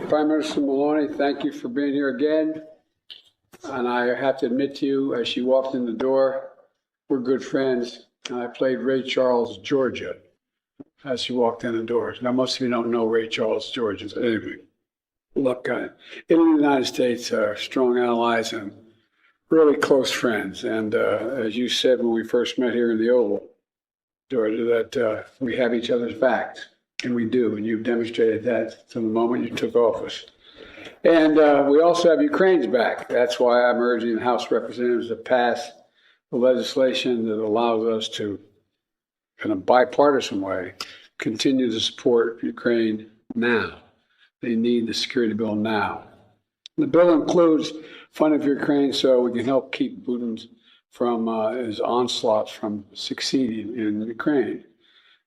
Prime Minister Meloni, thank you for being here again. And I have to admit to you, as she walked in the door, we're good friends. And I played Ray Charles' Giorgia as she walked in the door. Now, most of you don't know Ray Charles' Giorgia. But anyway, look, Italy and the United States are strong allies and really close friends. And as you said when we first met here in the Oval, Giorgia, that we have each other's backs. And we do, and you've demonstrated that from the moment you took office. And we also have Ukraine's back. That's why I'm urging the House of Representatives to pass the legislation that allows us to, in a bipartisan way, continue to support Ukraine now. They need the security bill now. The bill includes funding for Ukraine so we can help keep Putin from his onslaught from succeeding in Ukraine.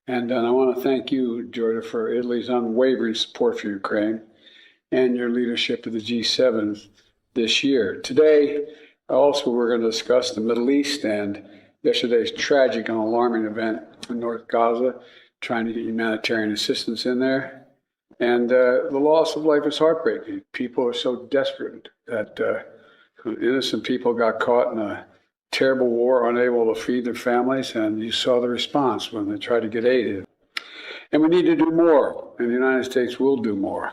And I want to thank you, Giorgia, for Italy's unwavering support for Ukraine and your leadership of the G7 this year. Today, also, we're going to discuss the Middle East and yesterday's tragic and alarming event in North Gaza, trying to get humanitarian assistance in there. And the loss of life is heartbreaking. People are so desperate that innocent people got caught in a terrible war, unable to feed their families, and you saw the response when they tried to get aid. And we need to do more, and the United States will do more.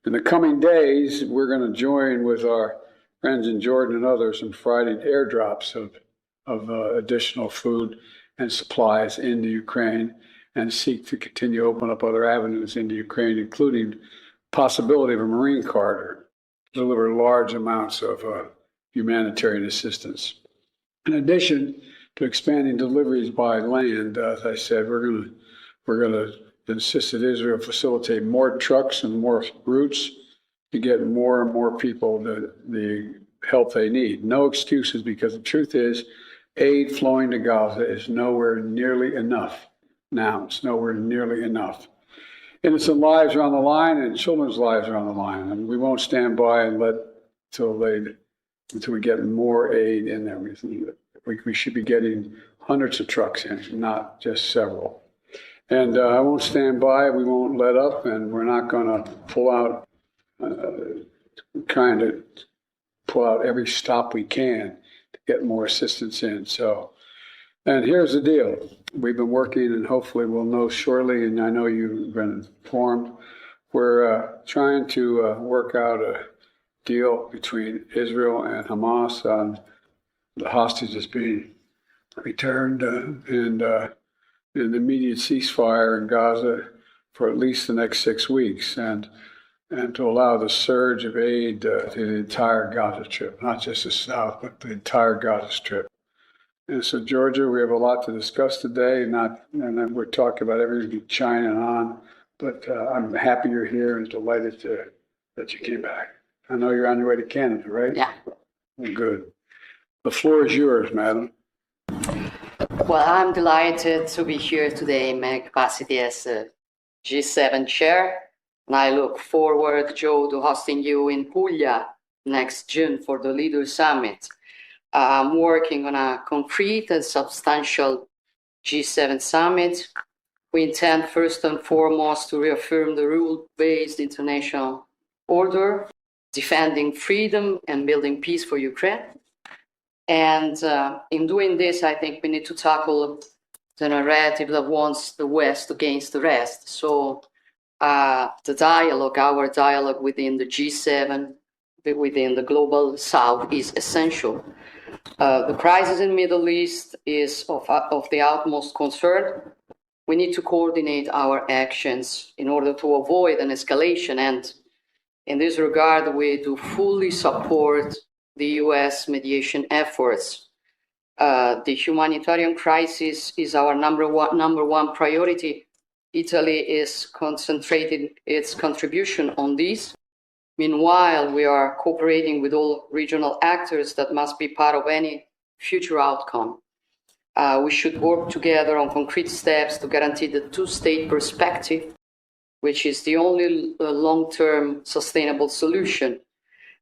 In the coming days, we're going to join with our friends in Jordan and others in providing airdrops of additional food and supplies into Ukraine and seek to continue to open up other avenues into Ukraine, including possibility of a Marine corridor to deliver large amounts of humanitarian assistance. In addition to expanding deliveries by land, as I said, we're going to insist that Israel facilitate more trucks and more routes to get more and more people the help they need. No excuses, because the truth is, aid flowing to Gaza is nowhere nearly enough. Now, it's nowhere nearly enough. Innocent lives are on the line, and children's lives are on the line, and we won't stand by and let until we get more aid in there. We should be getting hundreds of trucks in, not just several. And I won't stand by, we won't let up, and we're not going to pull out, trying to pull out every stop we can to get more assistance in. So, and here's the deal. We've been working, and hopefully we'll know shortly, and I know you've been informed, we're trying to work out a deal between Israel and Hamas on the hostages being returned and an immediate ceasefire in Gaza for at least the next 6 weeks, and to allow the surge of aid to the entire Gaza Strip, not just the South, but the entire Gaza Strip. And so, Giorgia, we have a lot to discuss today, and then we're talking about everything China and on, but I'm happy you're here and delighted that you came back. I know you're on your way to Canada, right? Yeah. Good. The floor is yours, madam. Well, I'm delighted to be here today in my capacity as a G7 chair, and I look forward, Joe, to hosting you in Puglia next June for the Leaders Summit. I'm working on a concrete and substantial G7 summit. We intend first and foremost to reaffirm the rule-based international order, defending freedom and building peace for Ukraine. And in doing this, I think we need to tackle the narrative that wants the West against the rest. So the dialogue, our dialogue within the G7, within the global South is essential. The crisis in the Middle East is of the utmost concern. We need to coordinate our actions in order to avoid an escalation. And in this regard, we do fully support the US mediation efforts. The humanitarian crisis is our number one priority. Italy is concentrating its contribution on this. Meanwhile, we are cooperating with all regional actors that must be part of any future outcome. We should work together on concrete steps to guarantee the two-state perspective, which is the only long-term sustainable solution.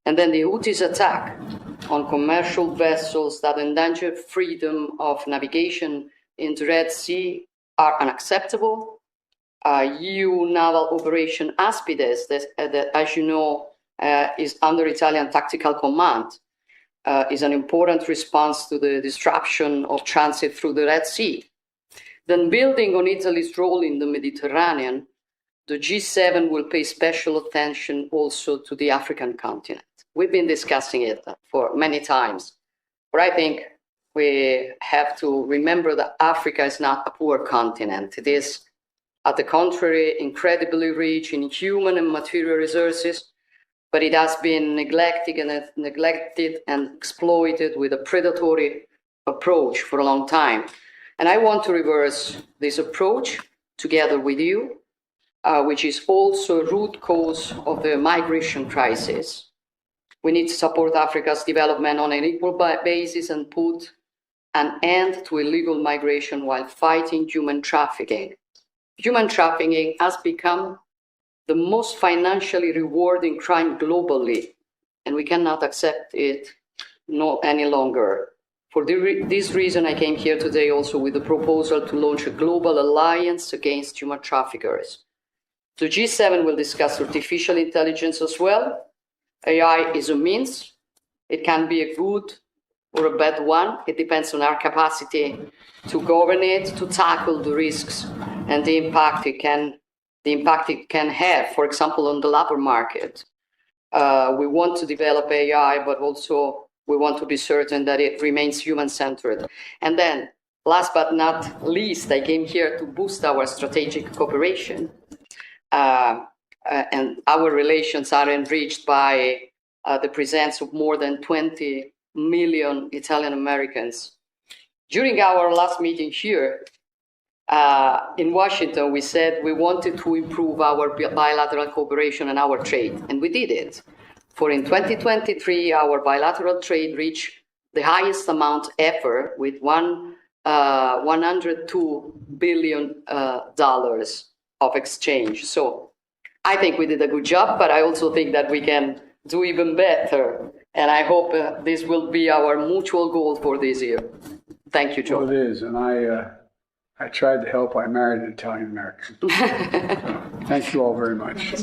And then the Houthis' attack on commercial vessels that endanger freedom of navigation in the Red Sea are unacceptable. EU naval operation Aspides, that as you know, is under Italian tactical command, is an important response to the disruption of transit through the Red Sea. Then, building on Italy's role in the Mediterranean, the G7 will pay special attention also to the African continent. We've been discussing it for many times, but I think we have to remember that Africa is not a poor continent. It is, on the contrary, incredibly rich in human and material resources, but it has been neglected and exploited with a predatory approach for a long time. And I want to reverse this approach together with you, which is also a root cause of the migration crisis. We need to support Africa's development on an equal basis and put an end to illegal migration while fighting human trafficking. Human trafficking has become the most financially rewarding crime globally, and we cannot accept it any longer. For this reason, I came here today also with a proposal to launch a global alliance against human traffickers. The G7 will discuss artificial intelligence as well. AI is a means. It can be a good or a bad one. It depends on our capacity to govern it, to tackle the risks and the impact it can have, for example, on the labor market. We want to develop AI, but also we want to be certain that it remains human-centered. And then, last but not least, I came here to boost our strategic cooperation. And our relations are enriched by the presence of more than 20 million Italian Americans. During our last meeting here in Washington, we said we wanted to improve our bilateral cooperation and our trade, and we did it. For in 2023, our bilateral trade reached the highest amount ever with $102 billion of exchange. So I think we did a good job, but I also think that we can do even better. And I hope this will be our mutual goal for this year. Thank you, Joe. Well, it is, and I tried to help. I married an Italian American. So, thank you all very much.